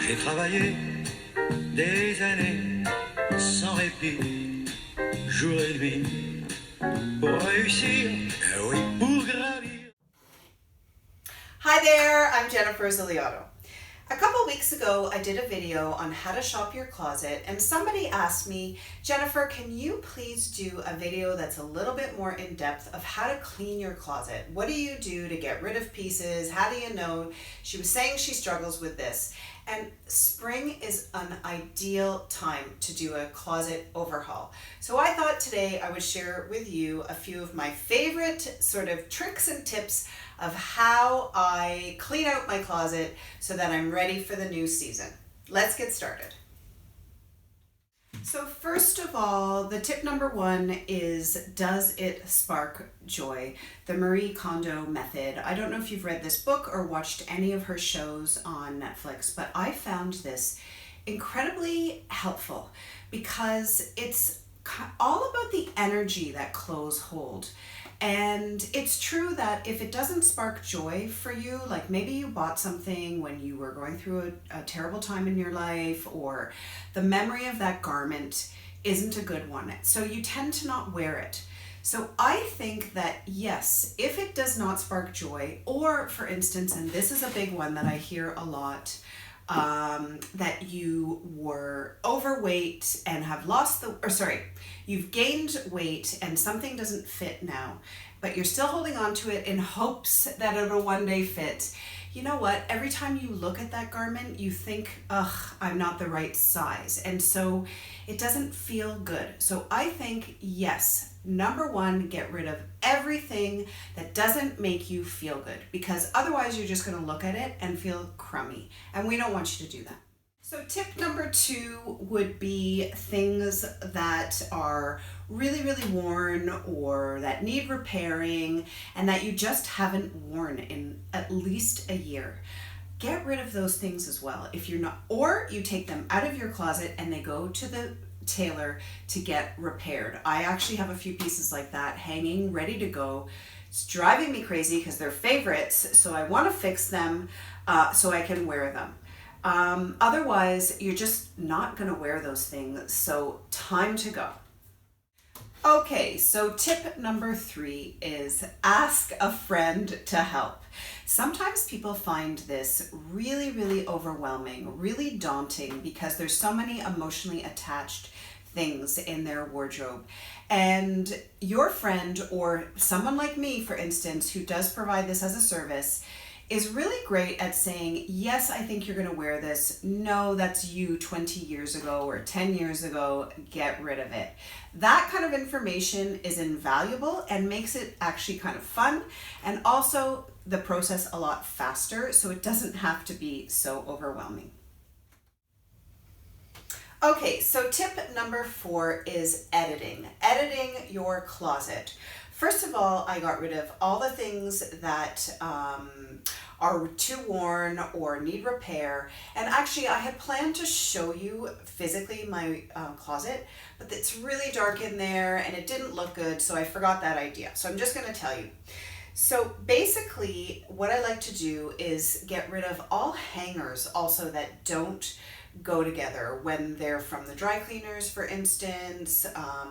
J'ai travaillé des années sans répit, jour et nuit, pour réussir, oui, pour gravir. Hi there, I'm Jennifer Ziliotto. A couple weeks ago, I did a video on how to shop your closet, and somebody asked me, Jennifer, can you please do a video that's a little bit more in depth of how to clean your closet? What do you do to get rid of pieces? How do you know? She was saying she struggles with this. And spring is an ideal time to do a closet overhaul. So I thought today I would share with you a few of my favorite sort of tricks and tips of how I clean out my closet so that I'm ready for the new season. Let's get started. So first of all, the tip number one is, does it spark joy? The Marie Kondo method. I don't know if you've read this book or watched any of her shows on Netflix, but I found this incredibly helpful because it's all about the energy that clothes hold. And it's true that if it doesn't spark joy for you, like maybe you bought something when you were going through a terrible time in your life, or the memory of that garment isn't a good one, so you tend to not wear it. So I think that yes, if it does not spark joy, or for instance, and this is a big one that I hear a lot, that you were overweight and have lost you've gained weight and something doesn't fit now, but you're still holding on to it in hopes that it'll one day fit. You know what? Every time you look at that garment, you think, ugh, I'm not the right size. And so it doesn't feel good. So I think, yes, number one, get rid of everything that doesn't make you feel good, because otherwise you're just going to look at it and feel crummy. And we don't want you to do that. So tip number two would be things that are really, really worn or that need repairing and that you just haven't worn in at least a year. Get rid of those things as well. If you're not, or you take them out of your closet and they go to the tailor to get repaired. I actually have a few pieces like that hanging, ready to go. It's driving me crazy because they're favorites, so I want to fix them so I can wear them. Otherwise, you're just not going to wear those things, so time to go. Okay, so tip number three is ask a friend to help. Sometimes people find this really, really overwhelming, really daunting, because there's so many emotionally attached things in their wardrobe. And your friend, or someone like me, for instance, who does provide this as a service, is really great at saying, yes, I think you're going to wear this. No, that's you 20 years ago or 10 years ago. Get rid of it. That kind of information is invaluable and makes it actually kind of fun, and also the process a lot faster, so it doesn't have to be so overwhelming. Okay, so tip number four is editing. Editing your closet. First of all, I got rid of all the things that are too worn or need repair. And actually, I had planned to show you physically my closet, but it's really dark in there and it didn't look good, so I forgot that idea. So I'm just going to tell you. So basically, what I like to do is get rid of all hangers also that don't go together when they're from the dry cleaners, for instance,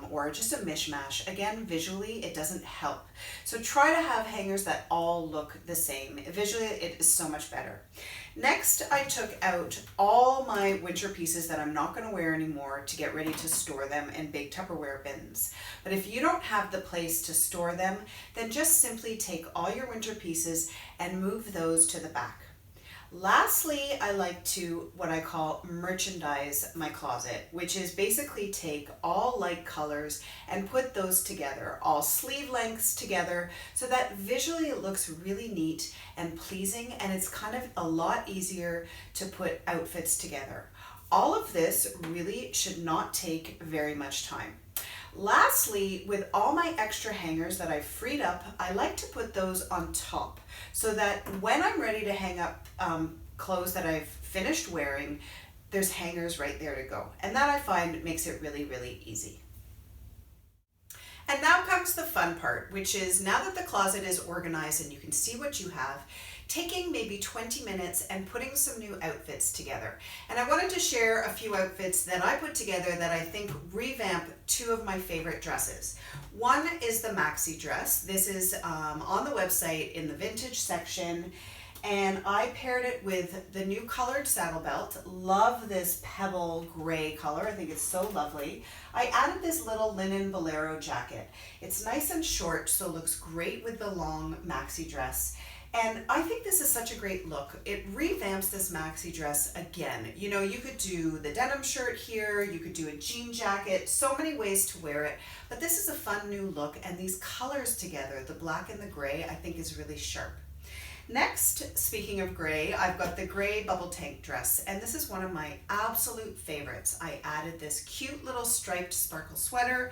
or just a mishmash. Again, visually, it doesn't help. So try to have hangers that all look the same. Visually, it is so much better. Next, I took out all my winter pieces that I'm not going to wear anymore to get ready to store them in big Tupperware bins. But if you don't have the place to store them, then just simply take all your winter pieces and move those to the back. Lastly, I like to what I call merchandise my closet, which is basically take all light colors and put those together, all sleeve lengths together, so that visually it looks really neat and pleasing, and it's kind of a lot easier to put outfits together. All of this really should not take very much time. Lastly, with all my extra hangers that I've freed up, I like to put those on top so that when I'm ready to hang up clothes that I've finished wearing, there's hangers right there to go. And that I find makes it really, really easy. And now comes the fun part, which is now that the closet is organized and you can see what you have, taking maybe 20 minutes and putting some new outfits together. And I wanted to share a few outfits that I put together that I think revamp two of my favorite dresses. One is the maxi dress. This is on the website in the vintage section, and I paired it with the new colored saddle belt. Love this pebble gray color. I think it's so lovely. I added this little linen bolero jacket. It's nice and short, so it looks great with the long maxi dress. And I think this is such a great look. It revamps this maxi dress again. You know, you could do the denim shirt here, you could do a jean jacket, so many ways to wear it, but this is a fun new look, and these colors together, the black and the gray, I think is really sharp. Next, speaking of gray, I've got the gray bubble tank dress, and this is one of my absolute favorites. I added this cute little striped sparkle sweater,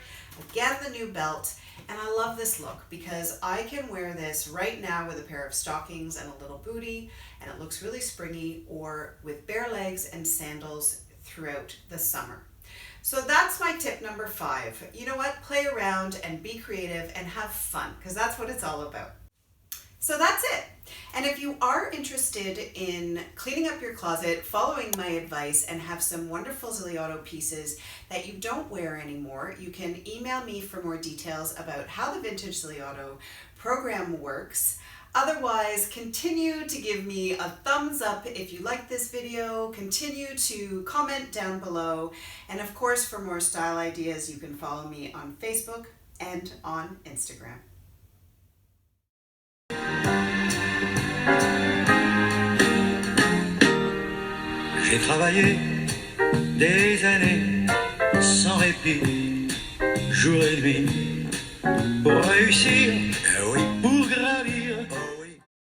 again the new belt, and I love this look because I can wear this right now with a pair of stockings and a little bootie, and it looks really springy, or with bare legs and sandals throughout the summer. So that's my tip number 5. You know what? Play around and be creative and have fun, because that's what it's all about. So that's it. And if you are interested in cleaning up your closet, following my advice, and have some wonderful Ziliotto pieces that you don't wear anymore, you can email me for more details about how the Vintage Ziliotto program works. Otherwise, continue to give me a thumbs up if you like this video, continue to comment down below, and of course, for more style ideas, you can follow me on Facebook and on Instagram. J'ai travaillé des années sans répit, jour et nuit, pour réussir, oui, pour gravir.